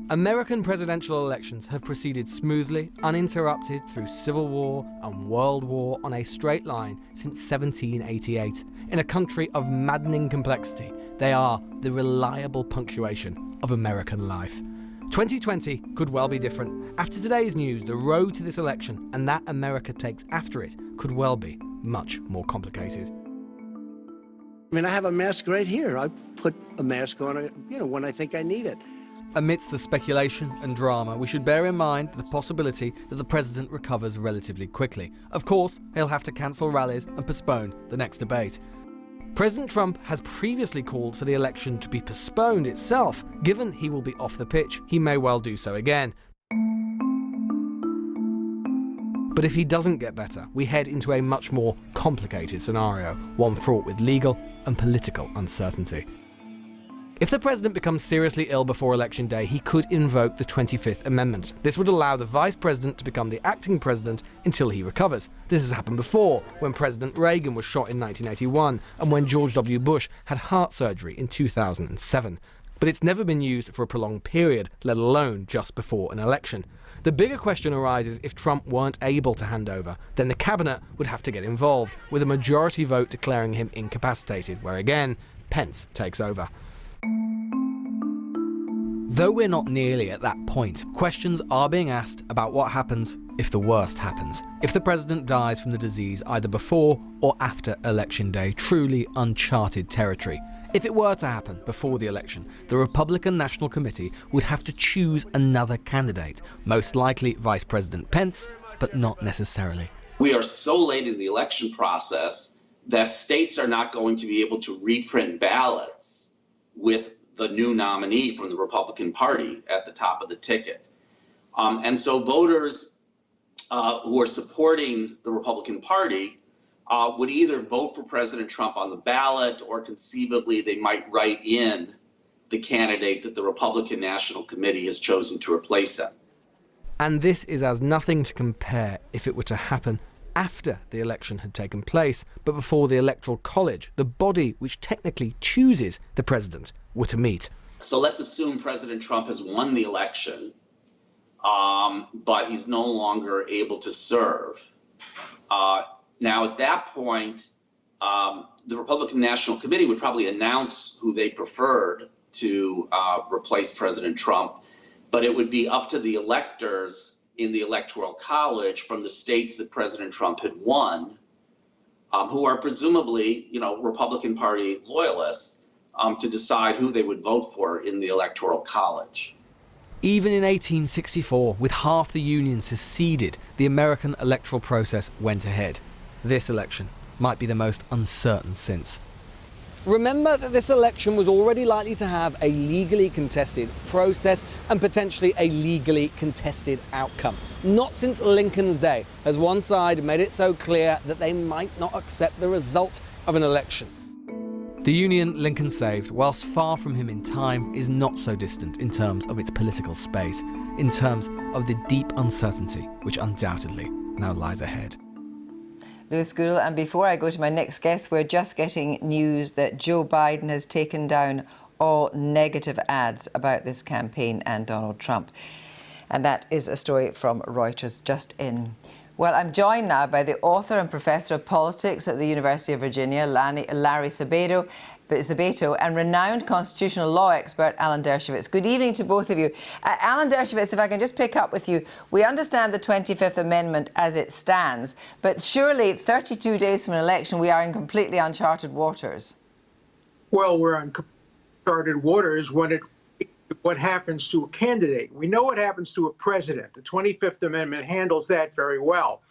American presidential elections have proceeded smoothly, uninterrupted through Civil War and World War on a straight line since 1788. In a country of maddening complexity, they are the reliable punctuation of American life. 2020 could well be different. After today's news, the road to this election and that America takes after it could well be much more complicated. I mean, I have a mask right here. I put a mask on, when I think I need it. Amidst the speculation and drama, we should bear in mind the possibility that the president recovers relatively quickly. Of course, he'll have to cancel rallies and postpone the next debate. President Trump has previously called for the election to be postponed itself. Given he will be off the pitch, he may well do so again. But if he doesn't get better, we head into a much more complicated scenario, one fraught with legal and political uncertainty. If the president becomes seriously ill before Election Day, he could invoke the 25th Amendment. This would allow the vice president to become the acting president until he recovers. This has happened before, when President Reagan was shot in 1981 and when George W. Bush had heart surgery in 2007. But it's never been used for a prolonged period, let alone just before an election. The bigger question arises if Trump weren't able to hand over, then the cabinet would have to get involved, with a majority vote declaring him incapacitated, where again, Pence takes over. Though we're not nearly at that point, questions are being asked about what happens if the worst happens. If the president dies from the disease either before or after Election Day, truly uncharted territory. If it were to happen before the election, the Republican National Committee would have to choose another candidate, most likely Vice President Pence, but not necessarily. We are so late in the election process that states are not going to be able to reprint ballots with the new nominee from the Republican Party at the top of the ticket. And so voters who are supporting the Republican Party would either vote for President Trump on the ballot, or conceivably they might write in the candidate that the Republican National Committee has chosen to replace him. And this is as nothing to compare if it were to happen after the election had taken place, but before the Electoral College, the body which technically chooses the president, were to meet. So let's assume President Trump has won the election, but he's no longer able to serve. Now, at that point, the Republican National Committee would probably announce who they preferred to replace President Trump, but it would be up to the electors in the Electoral College from the states that President Trump had won, who are presumably, Republican Party loyalists, to decide who they would vote for in the Electoral College. Even in 1864, with half the Union seceded, the American electoral process went ahead. This election might be the most uncertain since. Remember that this election was already likely to have a legally contested process and potentially a legally contested outcome. Not since Lincoln's day has one side made it so clear that they might not accept the result of an election. The Union Lincoln saved, whilst far from him in time, is not so distant in terms of its political space, in terms of the deep uncertainty which undoubtedly now lies ahead. Lewis Goodall, and before I go to my next guest, we're just getting news that Joe Biden has taken down all negative ads about this campaign and Donald Trump. And that is a story from Reuters just in. Well, I'm joined now by the author and professor of politics at the University of Virginia, Larry Sabato, and renowned constitutional law expert Alan Dershowitz. Good evening to both of you. Alan Dershowitz, if I can just pick up with you, we understand the 25th Amendment as it stands, but surely 32 days from an election, we are in completely uncharted waters. Well, we're on uncharted waters when what happens to a candidate. We know what happens to a president. The 25th Amendment handles that very well.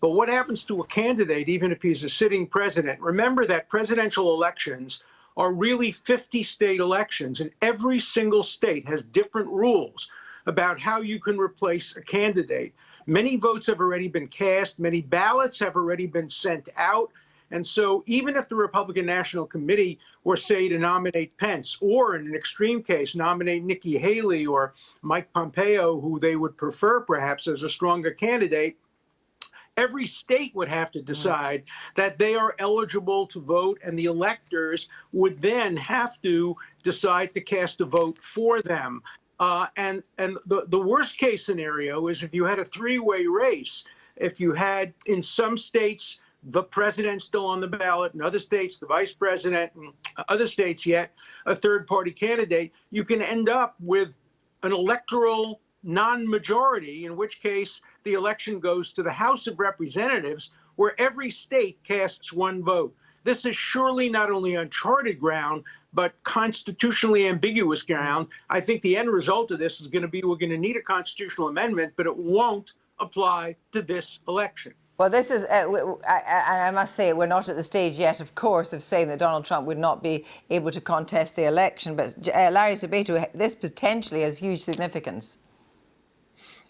But what happens to a candidate, even if he's a sitting president? Remember that presidential elections are really 50 state elections, and every single state has different rules about how you can replace a candidate. Many votes have already been cast, many ballots have already been sent out. And so even if the Republican National Committee were, say, to nominate Pence, or in an extreme case, nominate Nikki Haley or Mike Pompeo, who they would prefer perhaps as a stronger candidate, every state would have to decide that they are eligible to vote, and the electors would then have to decide to cast a vote for them. And the worst case scenario is if you had a three-way race, if you had in some states the president still on the ballot, in other states the vice president, and other states yet a third-party candidate, you can end up with an electoral non-majority, in which case the election goes to the House of Representatives, where every state casts one vote. This is surely not only uncharted ground, but constitutionally ambiguous ground. I think the end result of this is going to be we're going to need a constitutional amendment, but it won't apply to this election. Well, this is, I must say, we're not at the stage yet, of course, of saying that Donald Trump would not be able to contest the election. But Larry Sabato, this potentially has huge significance.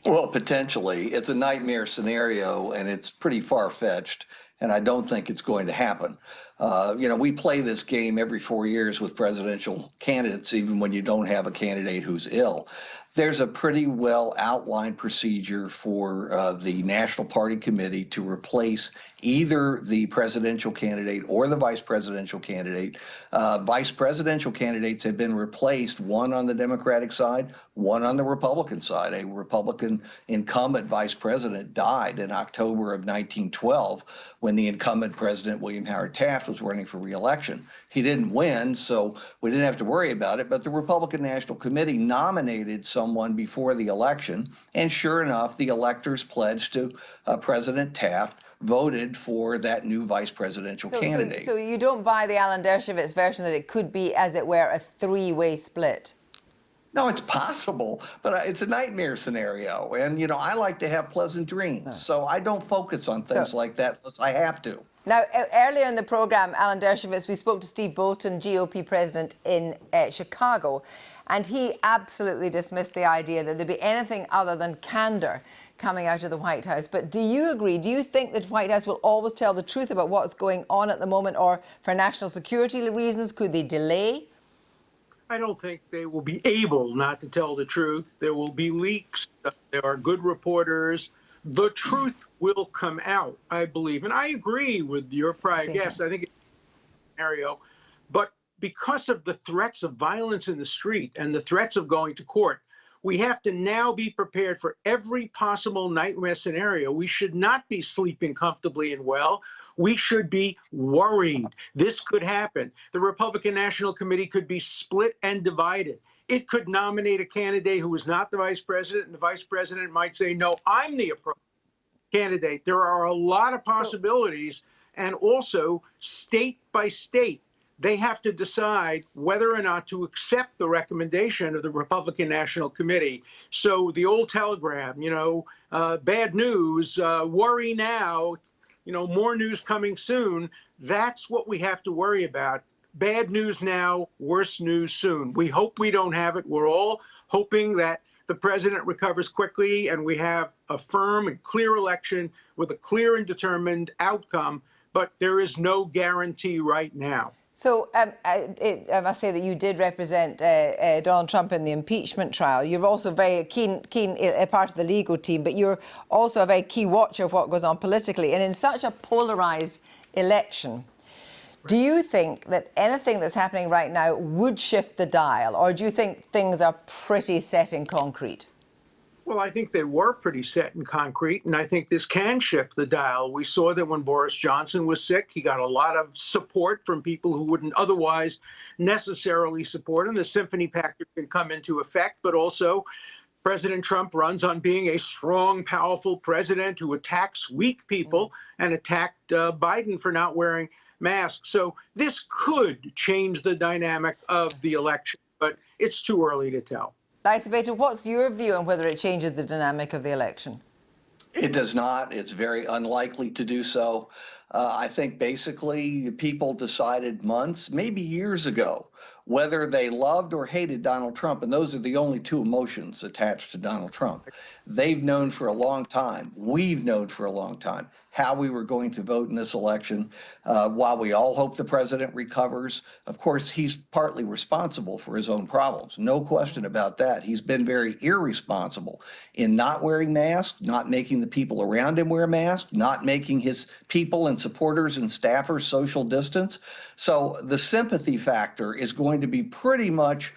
Well, potentially. It's a nightmare scenario, and it's pretty far-fetched, and I don't think it's going to happen. We play this game every 4 years with presidential candidates, even when you don't have a candidate who's ill. There's a pretty well outlined procedure for the National Party Committee to replace either the presidential candidate or the vice presidential candidate. Vice presidential candidates have been replaced, one on the Democratic side, one on the Republican side. A Republican incumbent vice president died in October of 1912 when the incumbent president, William Howard Taft, was running for re-election. He didn't win, so we didn't have to worry about it, but the Republican National Committee nominated someone before the election, and sure enough, the electors pledged to President Taft, voted for that new vice presidential candidate. So you don't buy the Alan Dershowitz version that it could be, as it were, a three-way split? No, it's possible, but it's a nightmare scenario. And, I like to have pleasant dreams, so I don't focus on things like that unless I have to. Now, earlier in the programme, Alan Dershowitz, we spoke to Steve Bolton, GOP president in Chicago, and he absolutely dismissed the idea that there'd be anything other than candour coming out of the White House. But do you agree? Do you think that the White House will always tell the truth about what's going on at the moment, or for national security reasons, could they delay? I don't think they will be able not to tell the truth. There will be leaks. There are good reporters. The truth will come out, I believe. And I agree with your prior guest. I think it's a scenario. But because of the threats of violence in the street and the threats of going to court, we have to now be prepared for every possible nightmare scenario. We should not be sleeping comfortably and well. We should be worried. This could happen. The Republican National Committee could be split and divided. It could nominate a candidate who is not the vice president, and the vice president might say, no, I'm the appropriate candidate. There are a lot of possibilities, and also state by state, they have to decide whether or not to accept the recommendation of the Republican National Committee. So the old telegram, bad news, worry now, more news coming soon. That's what we have to worry about. Bad news now, worse news soon. We hope we don't have it. We're all hoping that the president recovers quickly and we have a firm and clear election with a clear and determined outcome, but there is no guarantee right now. So I must say that you did represent Donald Trump in the impeachment trial. You're also very keen part of the legal team, but you're also a very key watcher of what goes on politically. And in such a polarised election, do you think that anything that's happening right now would shift the dial, or do you think things are pretty set in concrete? Well, I think they were pretty set in concrete, and I think this can shift the dial. We saw that when Boris Johnson was sick, he got a lot of support from people who wouldn't otherwise necessarily support him. The symphony package can come into effect, but also President Trump runs on being a strong, powerful president who attacks weak people and attacked Biden for not wearing masks. So this could change the dynamic of the election, but it's too early to tell. Larry Sabato, what's your view on whether it changes the dynamic of the election? It does not. It's very unlikely to do so. I think basically people decided months, maybe years ago, whether they loved or hated Donald Trump, and those are the only two emotions attached to Donald Trump. They've known for a long time, we've known for a long time, how we were going to vote in this election. While we all hope the president recovers, of course, he's partly responsible for his own problems. No question about that. He's been very irresponsible in not wearing masks, not making the people around him wear masks, not making his people and supporters and staffers social distance. So the sympathy factor is going to be pretty much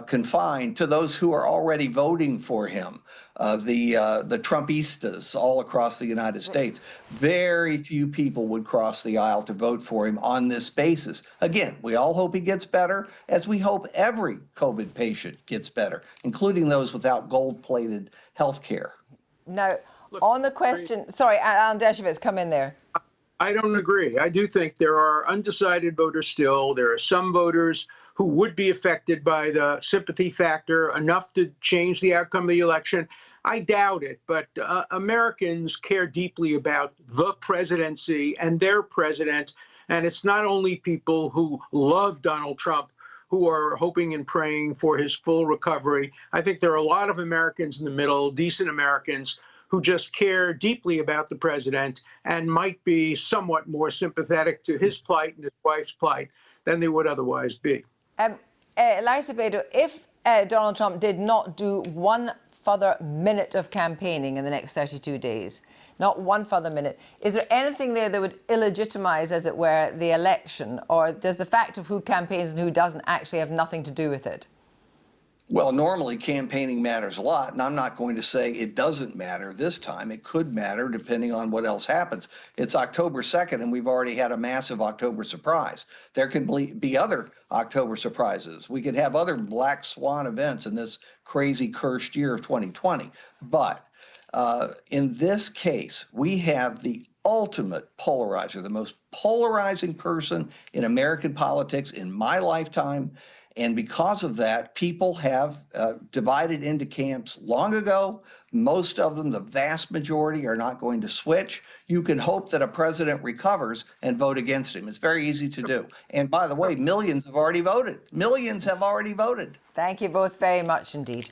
confined to those who are already voting for him, the Trumpistas all across the United States. Very few people would cross the aisle to vote for him on this basis. Again, we all hope he gets better, as we hope every COVID patient gets better, including those without gold-plated health care. Now, on the question, sorry, Alan Dershowitz, come in there. I don't agree. I do think there are undecided voters still. There are some voters who would be affected by the sympathy factor enough to change the outcome of the election. I doubt it, but Americans care deeply about the presidency and their president. And it's not only people who love Donald Trump who are hoping and praying for his full recovery. I think there are a lot of Americans in the middle, decent Americans, who just care deeply about the president and might be somewhat more sympathetic to his plight and his wife's plight than they would otherwise be. Larry Sabato, if Donald Trump did not do one further minute of campaigning in the next 32 days, not one further minute, is there anything there that would illegitimize, as it were, the election? Or does the fact of who campaigns and who doesn't actually have nothing to do with it? Well, normally campaigning matters a lot, and I'm not going to say it doesn't matter this time. It could matter depending on what else happens. It's October 2nd, and we've already had a massive October surprise. There can be other October surprises. We could have other black swan events in this crazy cursed year of 2020. But in this case, we have the ultimate polarizer, the most polarizing person in American politics in my lifetime. And because of that, people have divided into camps long ago. Most of them, the vast majority, are not going to switch. You can hope that a president recovers and vote against him. It's very easy to do. And by the way, millions have already voted. Millions have already voted. Thank you both very much indeed.